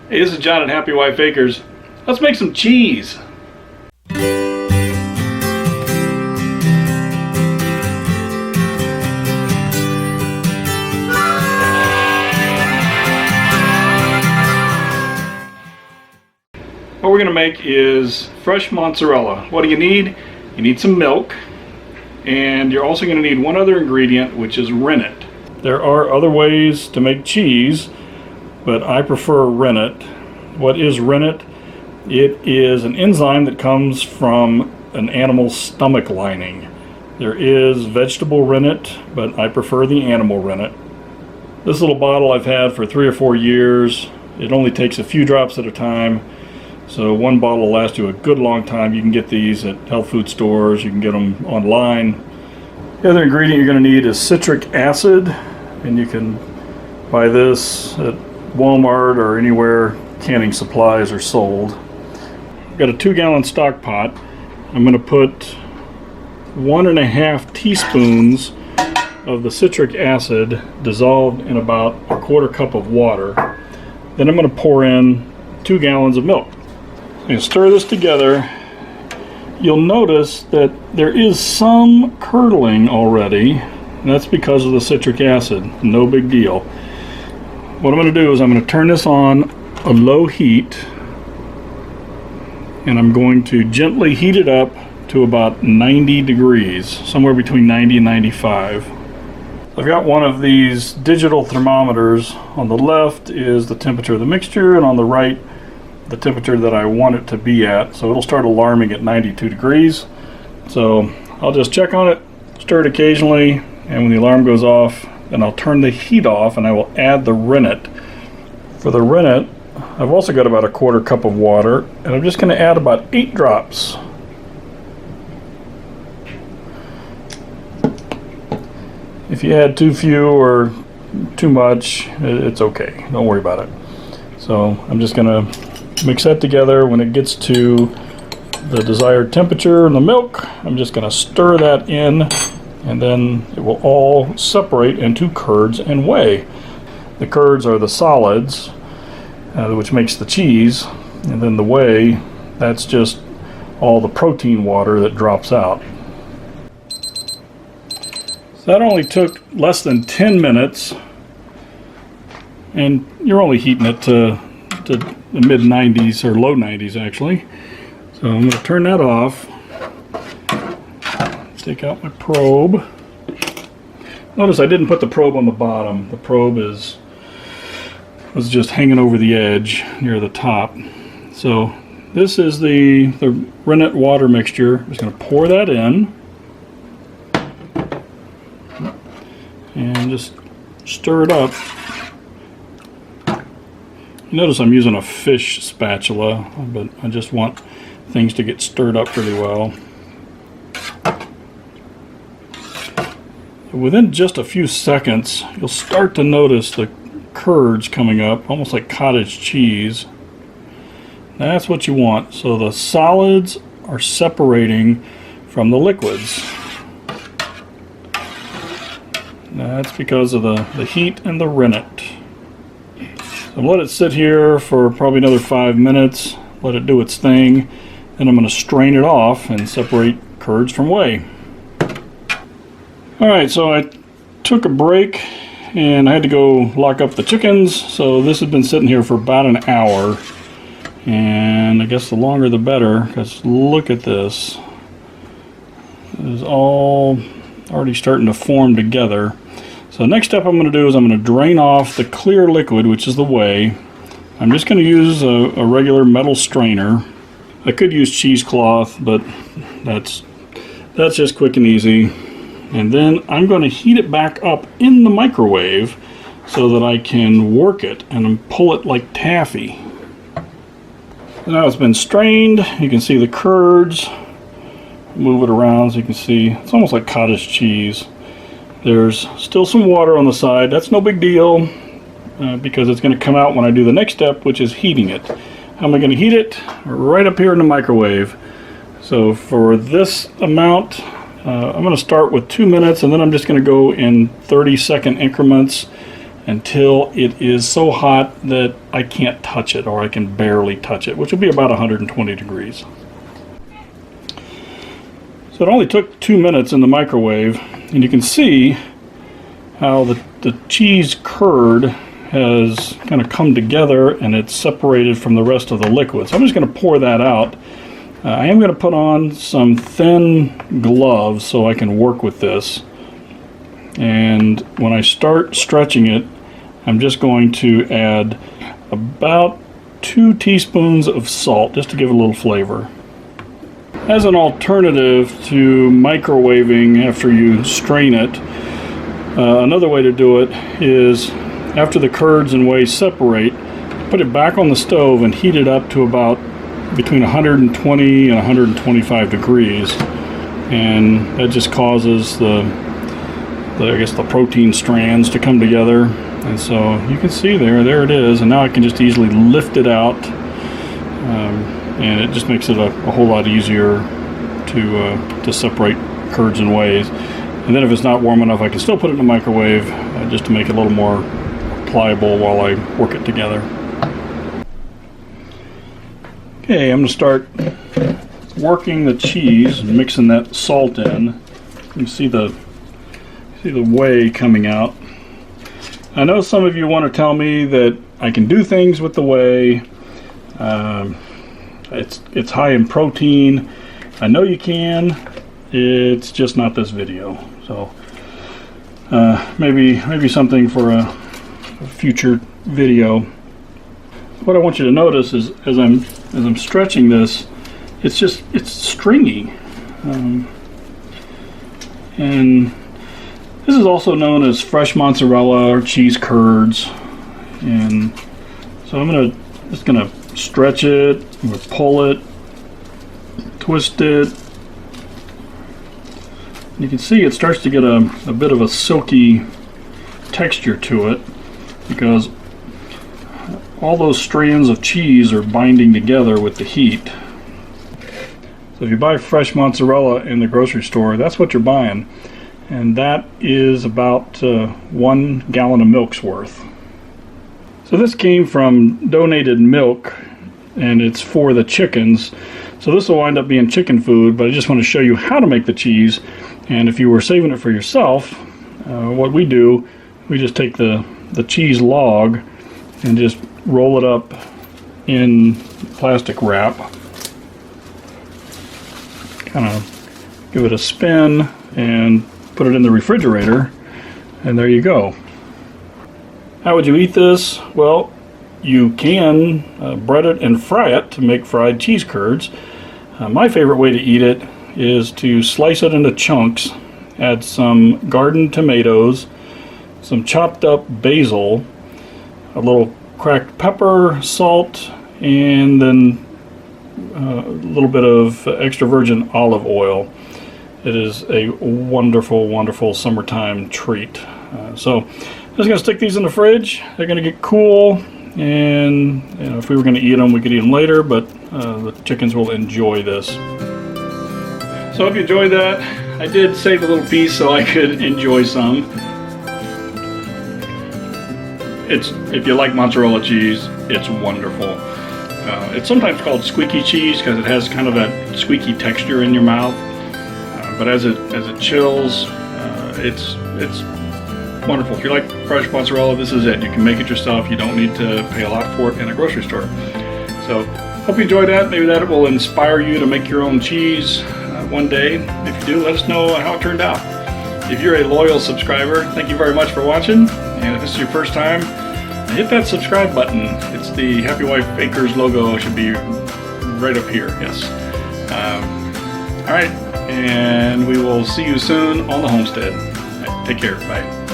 Hey, this is John at Happy Wife Acres. Let's make some cheese. What we're going to make is fresh mozzarella. What do you need? You need some milk, and you're also going to need one other ingredient, which is rennet. There are other ways to make cheese, but I prefer rennet. What is rennet? It is an enzyme that comes from an animal's stomach lining. There is vegetable rennet, but I prefer the animal rennet. This little bottle I've had for 3 or 4 years. It only takes a few drops at a time, so one bottle will last you a good long time. You can get these at health food stores, you can get them online. The other ingredient you're going to need is citric acid, and you can buy this at Walmart or anywhere canning supplies are sold. I've got a 2-gallon stock pot. I'm going to put 1.5 teaspoons of the citric acid dissolved in about a 1/4 cup of water. Then I'm going to pour in 2 gallons of milk. And stir this together. You'll notice that there is some curdling already, and that's because of the citric acid. No big deal. What I'm going to do is I'm going to turn this on a low heat, and I'm going to gently heat it up to about 90 degrees, somewhere between 90 and 95. I've got one of these digital thermometers. On the left is the temperature of the mixture, and on the right the temperature that I want it to be at. So it'll start alarming at 92 degrees. So I'll just check on it, stir it occasionally, and when the alarm goes off, then I'll turn the heat off and I will add the rennet. For the rennet, I've also got about a 1/4 cup of water, and I'm just going to add about 8 drops. If you add too few or too much, it's okay. Don't worry about it. So I'm just going to mix that together. When it gets to the desired temperature in the milk, I'm just going to stir that in, and then it will all separate into curds and whey. The curds are the solids, which makes the cheese, and then the whey, that's just all the protein water that drops out. So that only took less than 10 minutes, and you're only heating it to the mid 90s, or low 90s actually. So I'm going to turn that off. Take out my probe. Notice I didn't put the probe on the bottom. The probe was just hanging over the edge near the top. So this is the rennet water mixture. I'm just going to pour that in and just stir it up. Notice I'm using a fish spatula, but I just want things to get stirred up pretty well. Within just a few seconds, you'll start to notice the curds coming up, almost like cottage cheese. That's what you want. So the solids are separating from the liquids. That's because of the heat and the rennet. So let it sit here for probably another 5 minutes. Let it do its thing. Then I'm going to strain it off and separate curds from whey. Alright, so I took a break and I had to go lock up the chickens, so this has been sitting here for about an hour, and I guess the longer the better, because look at this. It is all already starting to form together. So next step I'm going to do is I'm going to drain off the clear liquid, which is the whey. I'm just going to use a regular metal strainer. I could use cheesecloth, but that's just quick and easy. And then I'm going to heat it back up in the microwave so that I can work it and pull it like taffy. Now it's been strained. You can see the curds. Move it around so you can see. It's almost like cottage cheese. There's still some water on the side. That's no big deal because it's going to come out when I do the next step, which is heating it. How am I going to heat it? Right up here in the microwave. So for this amount, I'm going to start with 2 minutes, and then I'm just going to go in 30-second increments until it is so hot that I can't touch it, or I can barely touch it, which will be about 120 degrees. So it only took 2 minutes in the microwave, and you can see how the cheese curd has kind of come together and it's separated from the rest of the liquid. So I'm just going to pour that out. I am going to put on some thin gloves so I can work with this. And when I start stretching it, I'm just going to add about 2 teaspoons of salt just to give it a little flavor. As an alternative to microwaving after you strain it, another way to do it is after the curds and whey separate, put it back on the stove and heat it up to about between 120 and 125 degrees, and that just causes I guess the protein strands to come together. And so you can see there it is, and now I can just easily lift it out, and it just makes it a whole lot easier to separate curds and wheys. And then if it's not warm enough, I can still put it in the microwave just to make it a little more pliable while I work it together. Okay, I'm going to start working the cheese and mixing that salt in. You can see the whey coming out. I know some of you want to tell me that I can do things with the whey. It's high in protein. I know you can. It's just not this video. So maybe something for a future video. What I want you to notice is as I'm stretching this, it's stringy, and this is also known as fresh mozzarella or cheese curds. And so I'm just gonna stretch it, I'm gonna pull it, twist it. You can see it starts to get a bit of a silky texture to it because all those strands of cheese are binding together with the heat. So if you buy fresh mozzarella in the grocery store, that's what you're buying. And that is about 1 gallon of milk's worth. So this came from donated milk, and it's for the chickens. So this will wind up being chicken food, but I just want to show you how to make the cheese. And if you were saving it for yourself, what we do, we just take the cheese log and just roll it up in plastic wrap. Kind of give it a spin and put it in the refrigerator, and there you go. How would you eat this? Well, you can bread it and fry it to make fried cheese curds. My favorite way to eat it is to slice it into chunks, add some garden tomatoes, some chopped up basil, a little cracked pepper, salt, and then a little bit of extra virgin olive oil. It is a wonderful, wonderful summertime treat. So I'm just going to stick these in the fridge. They're going to get cool, and if we were going to eat them, we could eat them later, but the chickens will enjoy this. So I hope you enjoyed that. I did save a little piece so I could enjoy some. If you like mozzarella cheese, it's wonderful. It's sometimes called squeaky cheese because it has kind of that squeaky texture in your mouth. But as it chills, it's wonderful. If you like fresh mozzarella, this is it. You can make it yourself. You don't need to pay a lot for it in a grocery store. So hope you enjoyed that. Maybe that will inspire you to make your own cheese one day. If you do, let us know how it turned out. If you're a loyal subscriber, thank you very much for watching. And if this is your first time, hit that subscribe button. It's the Happy Wife Bakers logo. It should be right up here. Yes. All right. And we will see you soon on the homestead. All right, take care. Bye.